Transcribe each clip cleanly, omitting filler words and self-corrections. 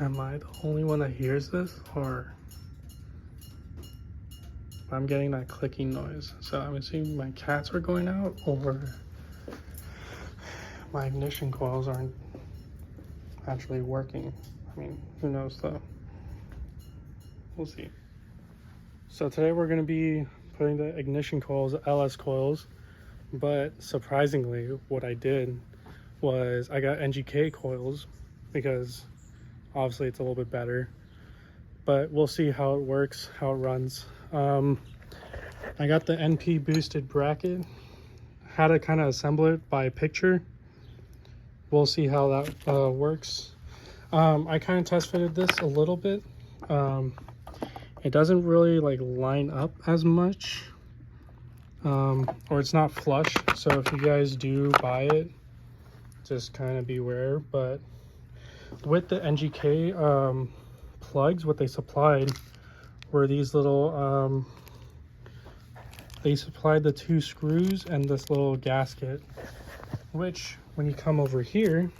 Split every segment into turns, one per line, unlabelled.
Am I the only one that hears this, or I'm getting that clicking noise? So I'm assuming my cats are going out, or my ignition coils aren't actually working. I mean, who knows though? We'll see. So today we're going to be putting the ignition coils, LS coils, but surprisingly what I did was I got NGK coils because obviously it's a little bit better, but we'll see how it works, how it runs. I got the Npboosted bracket, how to kind of assemble it by picture. We'll see how that works. I kind of test fitted this a little bit. It doesn't really like line up as much, or it's not flush. So if you guys do buy it, just kind of beware. But with the NGK plugs, what they supplied were these little, they supplied the 2 screws and this little gasket, which when you come over here,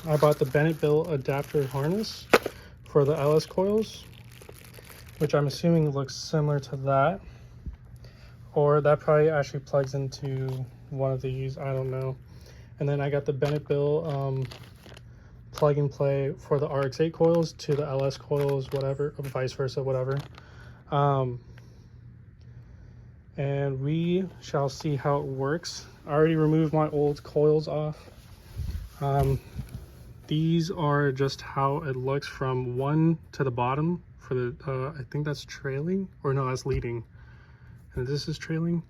I bought the Bennet adapter harness for the LS coils, which I'm assuming looks similar to that, or that probably actually plugs into one of these, I don't know. And then I got the Bennet plug and play for the Rx8 coils to the LS coils, whatever, or vice versa, whatever. And we shall see how it works. I already removed my old coils off. These are just how it looks from 1 to the bottom for the, I think that's trailing, or no, that's leading. And this is trailing.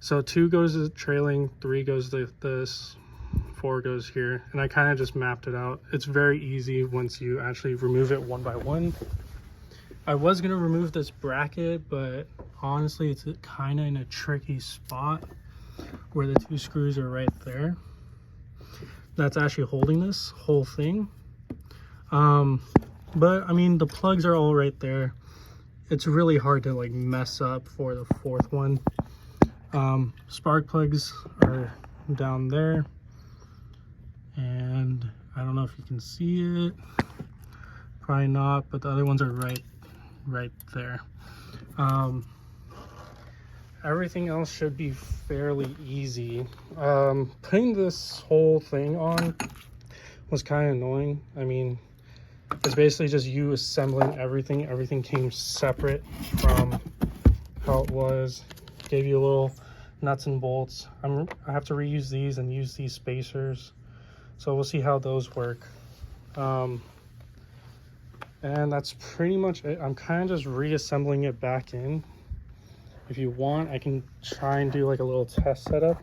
So 2 goes to trailing, 3 goes to this, 4 goes here. And I kind of just mapped it out. It's very easy once you actually remove it one by one. I was gonna remove this bracket, but honestly, it's kind of in a tricky spot where the 2 screws are right there. That's actually holding this whole thing. But I mean, the plugs are all right there. It's really hard to like mess up for the 4th one. Spark plugs are down there, and I don't know if you can see it, probably not, but the other ones are right there. Everything else should be fairly easy. Putting this whole thing on was kind of annoying. I mean, it's basically just you assembling everything. Everything came separate from how it was. Gave you a little nuts and bolts. I have to reuse these and use these spacers. So we'll see how those work. And that's pretty much it. I'm kind of just reassembling it back in. If you want, I can try and do like a little test setup.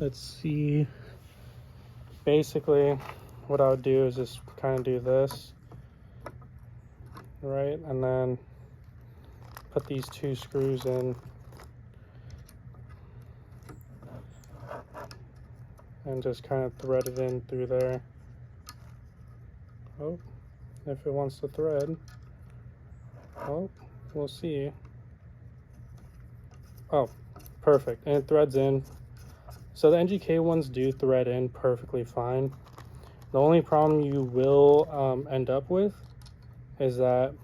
Let's see. Basically, what I would do is just kind of do this, right? And then put these 2 screws in. And just kind of thread it in through there. Oh, if it wants to thread. Oh, we'll see. Oh, perfect, and it threads in. So the NGK ones do thread in perfectly fine. The only problem you will end up with is that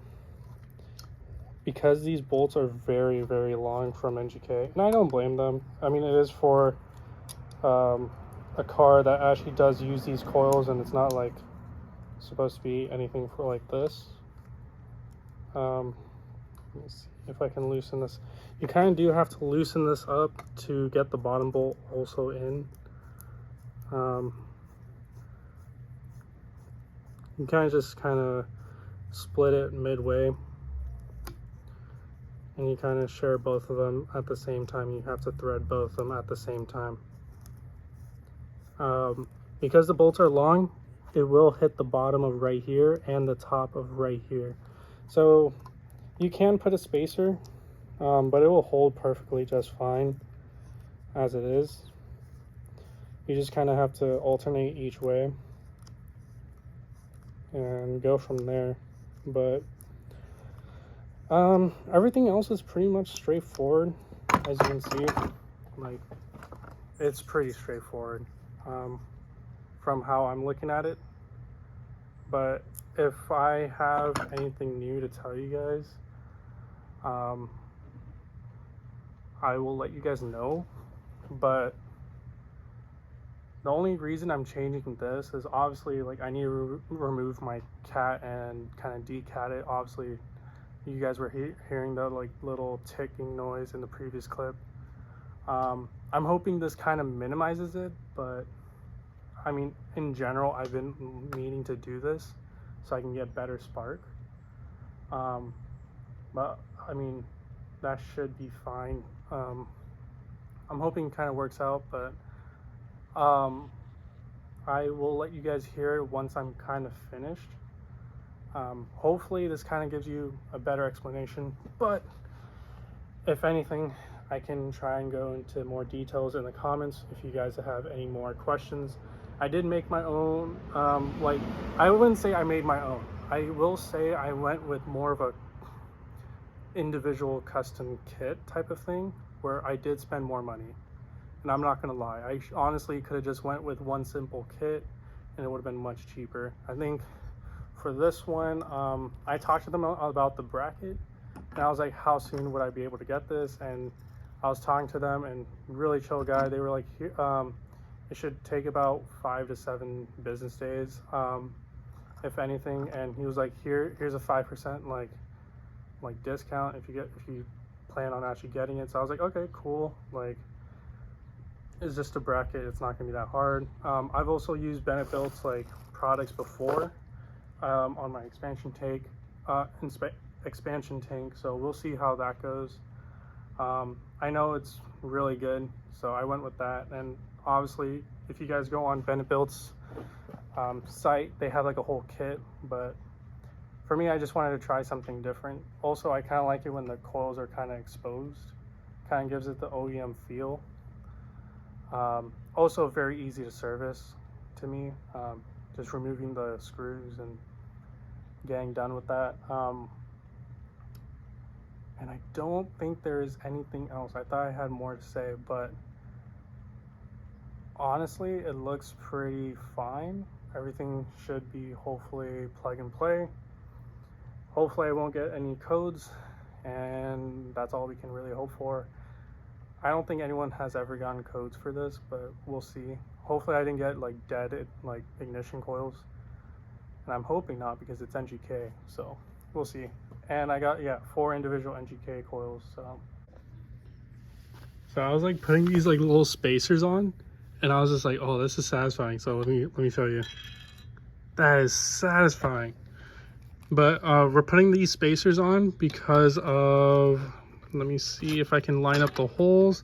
because these bolts are very, very long from NGK, and I don't blame them. I mean, it is for a car that actually does use these coils, and it's not like supposed to be anything for like this. Let me see if I can loosen this. You kind of do have to loosen this up to get the bottom bolt also in. You kind of split it midway, and you kind of share both of them at the same time. You have to thread both of them at the same time. Because the bolts are long, it will hit the bottom of right here and the top of right here. So you can put a spacer, but it will hold perfectly just fine as it is. You just kind of have to alternate each way and go from there. But everything else is pretty much straightforward. As you can see, like, it's pretty straightforward from how I'm looking at it. but if I have anything new to tell you guys, I will let you guys know. But the only reason I'm changing this is obviously like I need to remove my cat and kind of decat it. Obviously you guys were hearing the like little ticking noise in the previous clip. I'm hoping this kind of minimizes it, but I mean, in general, I've been meaning to do this so I can get better spark. But I mean, that should be fine. I'm hoping it kind of works out, but I will let you guys hear it once I'm kind of finished. Hopefully this kind of gives you a better explanation, but if anything, I can try and go into more details in the comments if you guys have any more questions. I did make my own, like, I wouldn't say I made my own. I will say I went with more of a individual custom kit type of thing where I did spend more money. And I'm not gonna lie, I honestly could have just went with one simple kit and it would have been much cheaper. I think for this one, I talked to them about the bracket and I was like, how soon would I be able to get this? And I was talking to them, and really chill guy. They were like, it should take about 5 to 7 business days, if anything. And he was like, here's a 5% like discount if you plan on actually getting it. So I was like, okay, cool. Like, it's just a bracket. It's not gonna be that hard. I've also used Bennet built like products before on my expansion tank. So we'll see how that goes. I know it's really good, so I went with that. And obviously if you guys go on Bennet Built's site, they have like a whole kit, but for me, I just wanted to try something different. Also, I kind of like it when the coils are kind of exposed, kind of gives it the OEM feel. Also very easy to service to me, just removing the screws and getting done with that. And I don't think there is anything else. I thought I had more to say, but honestly, it looks pretty fine. Everything should be hopefully plug and play. Hopefully I won't get any codes, and that's all we can really hope for. I don't think anyone has ever gotten codes for this, but we'll see. Hopefully I didn't get like dead like ignition coils, and I'm hoping not because it's NGK, so we'll see. And I got 4 individual NGK coils. So I was like putting these like little spacers on, and I was just like, oh, this is satisfying. So let me show you. That is satisfying. But we're putting these spacers on because of, let me see if I can line up the holes.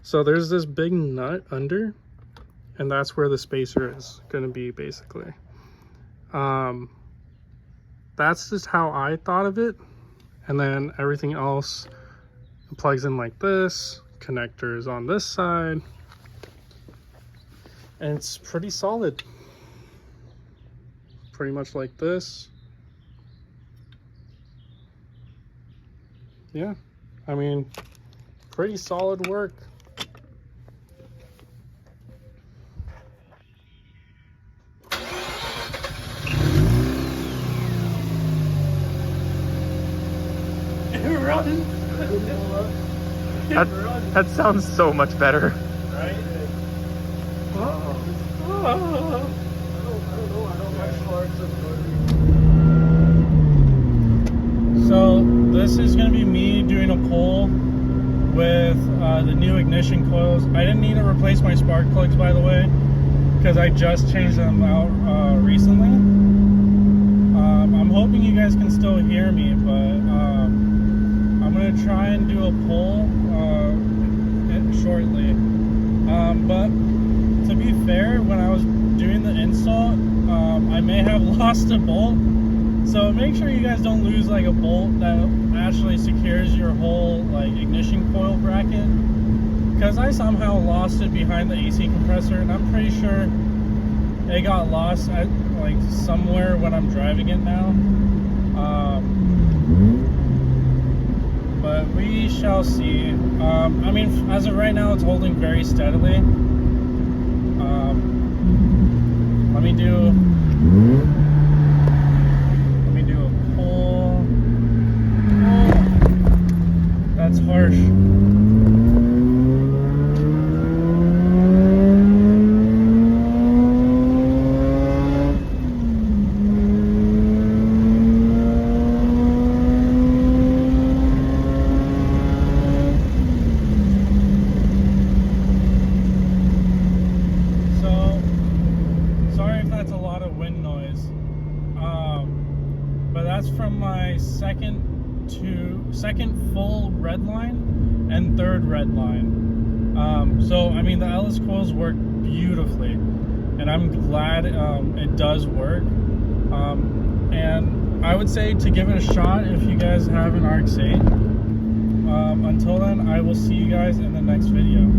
So there's this big nut under, and that's where the spacer is going to be basically. That's just how I thought of it. And then everything else plugs in like this, connectors on this side, and it's pretty solid. Pretty much like this. Yeah, I mean, pretty solid work.
That sounds so much better.
Right? So this is going to be me doing a pull with the new ignition coils. I didn't need to replace my spark plugs, by the way, because I just changed them out recently. I'm hoping you guys can still hear me, but I'm going to try and do a pull shortly. But to be fair, when I was doing the install, I may have lost a bolt. So make sure you guys don't lose like a bolt that actually secures your whole like ignition coil bracket, because I somehow lost it behind the AC compressor, and I'm pretty sure it got lost at like somewhere when I'm driving it now. But we shall see. I mean, as of right now, it's holding very steadily. Let me do second full red line and third red line. So I mean, the Ls coils work beautifully, and I'm glad it does work. And I would say to give it a shot if you guys have an Rx8. Until then, I will see you guys in the next video.